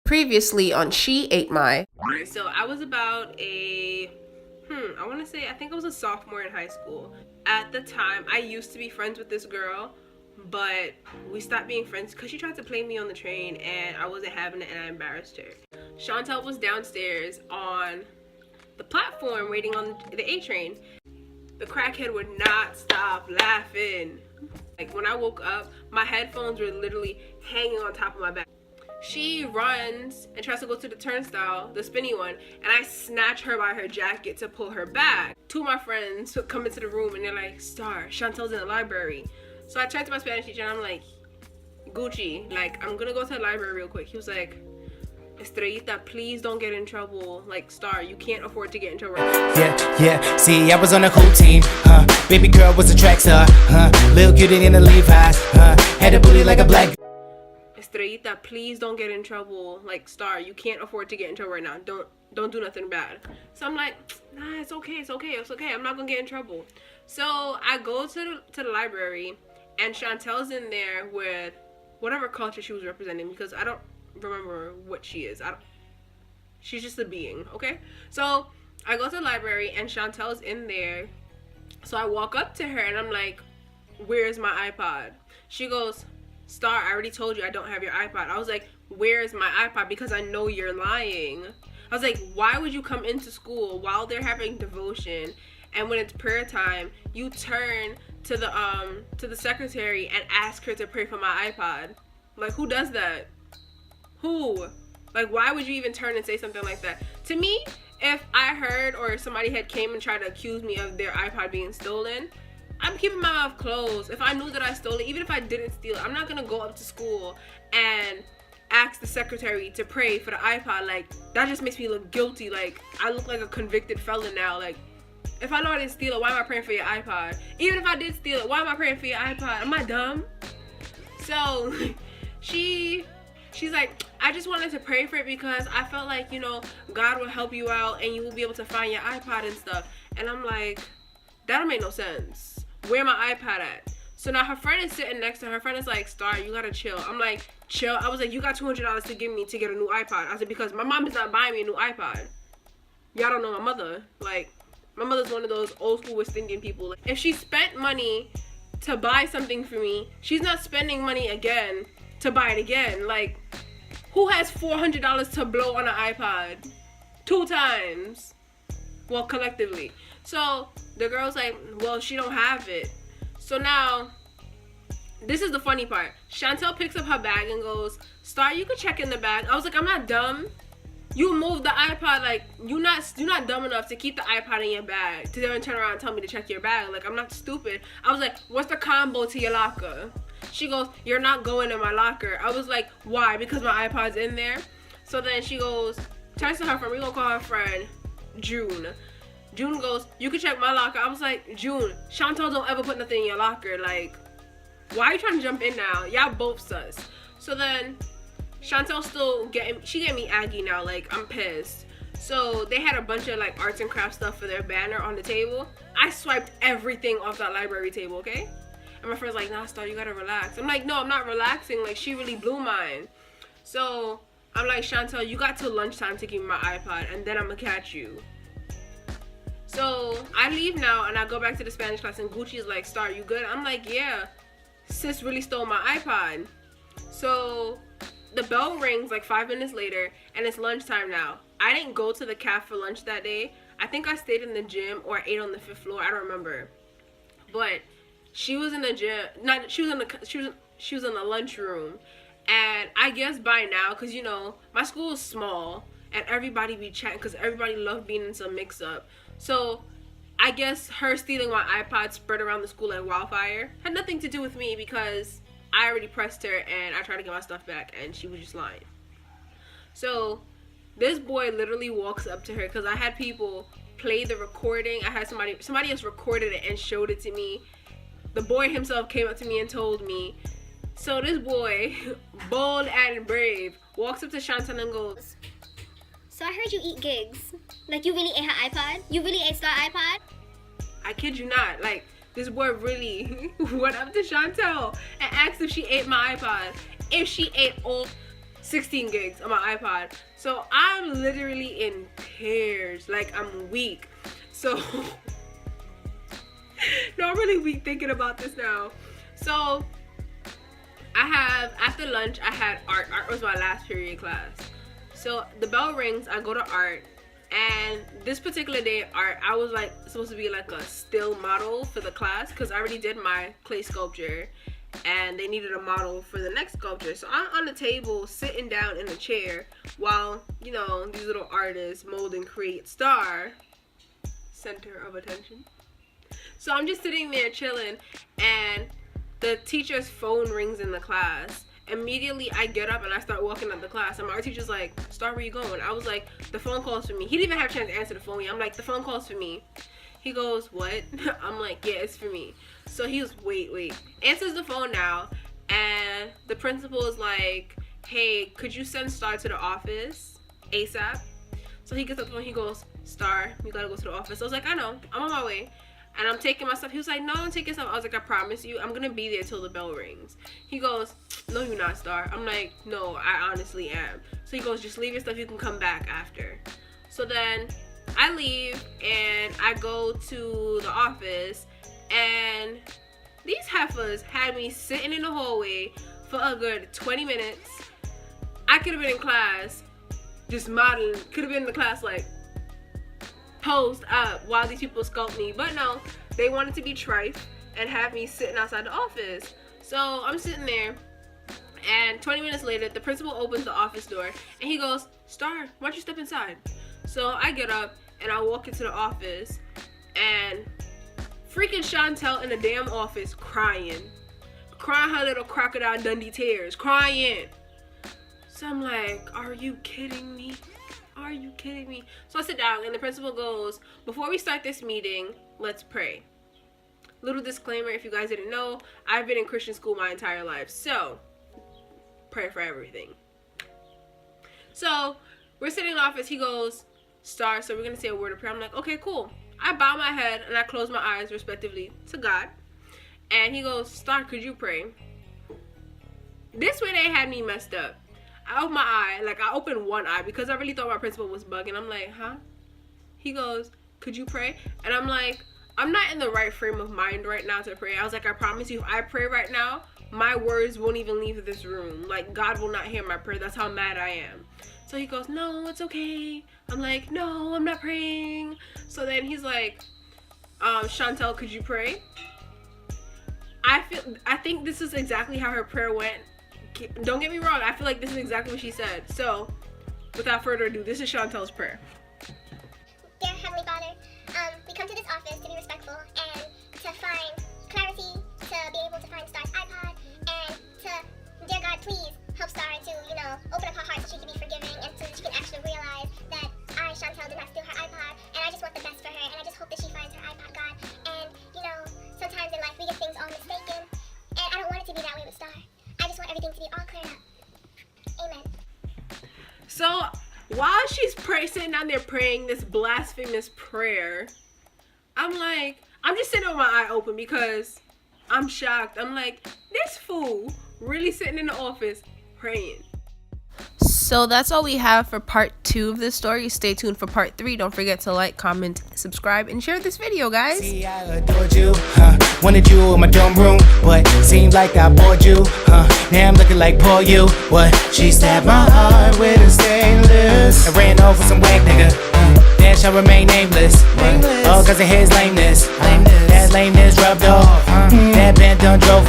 Previously on She Ate My. So I was about I think I was a sophomore in high school. At the time, I used to be friends with this girl, but we stopped being friends because she tried to play me on the train and I wasn't having it and I embarrassed her. Chantel was downstairs on the platform waiting on the A train. The crackhead would not stop laughing. Like, when I woke up, my headphones were literally hanging on top of my back. She runs and tries to go to the turnstile, the spinny one, and I snatch her by her jacket to pull her back. Two of my friends come into the room and they're like, Star, Chantel's in the library. So I turned to my Spanish teacher and I'm like, Gucci, like, I'm gonna go to the library real quick. He was like, Estrellita, please don't get in trouble. Like, Star, you can't afford to get in trouble. Yeah, see, I was on a cool team, baby girl was a track star, little cutie in the Levi's, had a booty like a black. Estrellita, please don't get in trouble. Like, Star, you can't afford to get in trouble right now. Don't do nothing bad. So I'm like, nah, it's okay. I'm not gonna get in trouble. So I go to the library and Chantel's in there with whatever culture she was representing, because I don't remember what she is. She's just a being, okay? So I go to the library and Chantel's in there. So I walk up to her and I'm like, where's my iPod? She goes, Star, I already told you I don't have your iPod. I was like, where's my iPod? Because I know you're lying. I was like, why would you come into school while they're having devotion, and when it's prayer time, you turn to the secretary and ask her to pray for my iPod? Like, who does that? Who? Like, why would you even turn and say something like that? To me, if I heard or somebody had came and tried to accuse me of their iPod being stolen, I'm keeping my mouth closed. If I knew that I stole it, even if I didn't steal it, I'm not gonna go up to school and ask the secretary to pray for the iPod. Like, that just makes me look guilty. Like, I look like a convicted felon now. Like, if I know I didn't steal it, why am I praying for your iPod? Even if I did steal it, why am I praying for your iPod? Am I dumb? So she's like, I just wanted to pray for it because I felt like, you know, God will help you out and you will be able to find your iPod and stuff. And I'm like, that don't make no sense. Where my iPad at? So now her friend is sitting next to her. Her friend is like, Star, you gotta chill. I'm like, chill? I was like, you got $200 to give me to get a new iPod. I said, because my mom is not buying me a new iPod. Y'all don't know my mother. Like, my mother's one of those old school West Indian people. Like, if she spent money to buy something for me, she's not spending money again to buy it again. Like, who has $400 to blow on an iPod? 2 times. Well, collectively. So the girl's like, well, she don't have it. So now, this is the funny part. Chantel picks up her bag and goes, Star, you could check in the bag. I was like, I'm not dumb. You moved the iPod. Like, you're not dumb enough to keep the iPod in your bag to then turn around and tell me to check your bag. Like, I'm not stupid. I was like, what's the combo to your locker? She goes, you're not going in my locker. I was like, why? Because my iPod's in there. So then she goes, turns to her friend. We gonna call her friend June. June goes, you can check my locker. I was like, June, Chantel don't ever put nothing in your locker. Like, why are you trying to jump in now? Y'all both sus. So then Chantel she getting me aggy now. Like, I'm pissed. So they had a bunch of like arts and crafts stuff for their banner on the table. I swiped everything off that library table, okay? And my friend's like, nah, Star, you gotta relax. I'm like, no, I'm not relaxing. Like, she really blew mine. So I'm like, Chantel, you got till lunchtime to give me my iPod, and then I'm gonna catch you. So I leave now and I go back to the Spanish class and Gucci's like, Star, you good? I'm like, yeah, sis really stole my iPod. So the bell rings like 5 minutes later and it's lunchtime now. I didn't go to the cafe for lunch that day. I think I stayed in the gym or I ate on the 5th floor. I don't remember. But she was in the gym. She was in the lunchroom. And I guess by now, because, you know, my school is small and everybody be chatting because everybody loved being in some mix-up. So I guess her stealing my iPod spread around the school like wildfire. Had nothing to do with me because I already pressed her and I tried to get my stuff back and she was just lying. So this boy literally walks up to her because I had people play the recording. I had somebody else recorded it and showed it to me. The boy himself came up to me and told me. So this boy, bold and brave, walks up to Chantel and goes, So I heard you eat gigs. Like, you really ate her iPod? You really ate Star iPod? I kid you not. Like, this boy really went up to Chantel and asked if she ate my iPod. If she ate all 16 gigs on my iPod. So I'm literally in tears, like I'm weak. So no, I'm really weak thinking about this now. So after lunch I had art. Art was my last period class. So the bell rings, I go to art, and this particular day art, I was like supposed to be like a still model for the class because I already did my clay sculpture and they needed a model for the next sculpture. So I'm on the table sitting down in a chair while, you know, these little artists mold and create Star, center of attention. So I'm just sitting there chilling, and the teacher's phone rings in the class. Immediately I get up and I start walking up the class, and my art teacher's like, Star, where you going? I was like, the phone calls for me. He didn't even have a chance to answer the phone. I'm like, the phone calls for me. He goes, what? I'm like, yeah, it's for me. So he was, wait. Answers the phone now, and the principal is like, hey, could you send Star to the office ASAP? So he gets up the phone, he goes, Star, you gotta go to the office. I was like, I know, I'm on my way. And I'm taking my stuff. He was like, no, don't take your stuff. I was like, I promise you, I'm gonna be there till the bell rings. He goes, no, you're not, Star. I'm like, no, I honestly am. So he goes, just leave your stuff, you can come back after. So then I leave and I go to the office, and these heifers had me sitting in the hallway for a good 20 minutes. I could have been in class just modeling, could have been in the class like posed up while these people sculpt me, but no, they wanted to be trite and have me sitting outside the office. So I'm sitting there, and 20 minutes later the principal opens the office door and he goes, Star, why don't you step inside? So I get up and I walk into the office, and freaking Chantel in the damn office crying her little crocodile Dundee tears, crying. So I'm like, are you kidding me? Are you kidding me? So I sit down and the principal goes, before we start this meeting, let's pray. Little disclaimer, if you guys didn't know, I've been in Christian school my entire life, so pray for everything. So we're sitting in the office, he goes, Star, so we're gonna say a word of prayer. I'm like, okay, cool. I bow my head and I close my eyes respectively to God. And he goes, Star, could you pray? This way they had me messed up. I opened my eye, like I opened one eye because I really thought my principal was bugging. I'm like, huh? He goes, could you pray? And I'm like, I'm not in the right frame of mind right now to pray. I was like, I promise you, if I pray right now, my words won't even leave this room. Like, God will not hear my prayer. That's how mad I am. So he goes, no, it's okay. I'm like, no, I'm not praying. So then he's like, Chantel, could you pray? I think this is exactly how her prayer went. Don't get me wrong, I feel like this is exactly what she said. So without further ado, this is Chantel's prayer. Dear Heavenly Father, we come to this office to be respectful and to find clarity, to be able to find Star's iPod, and to, dear God, please help Star to, open up her heart so she can be forgiving and so that she can actually realize that I, Chantel, did not steal her iPod, and I just want the best for her, and I just hope that she finds her iPod, God. And, sometimes in life we get things all mistaken, and I don't want it to be that way with Star. I just want everything to be all cleared up. Amen. So while she's sitting down there praying this blasphemous prayer, I'm just sitting with my eye open because I'm shocked. I'm like, this fool really sitting in the office praying. So that's all we have for part 2 of this story. Stay tuned for part 3. Don't forget to like, comment, subscribe, and share this video, guys. See, I adored you, wanted you in my dorm room, but seemed like I bored you, now I'm looking like poor you, what? She stabbed my heart with a stainless, I ran off with some whack nigga, that shall remain nameless, all cause of his lameness, that lameness rubbed off, that band done drove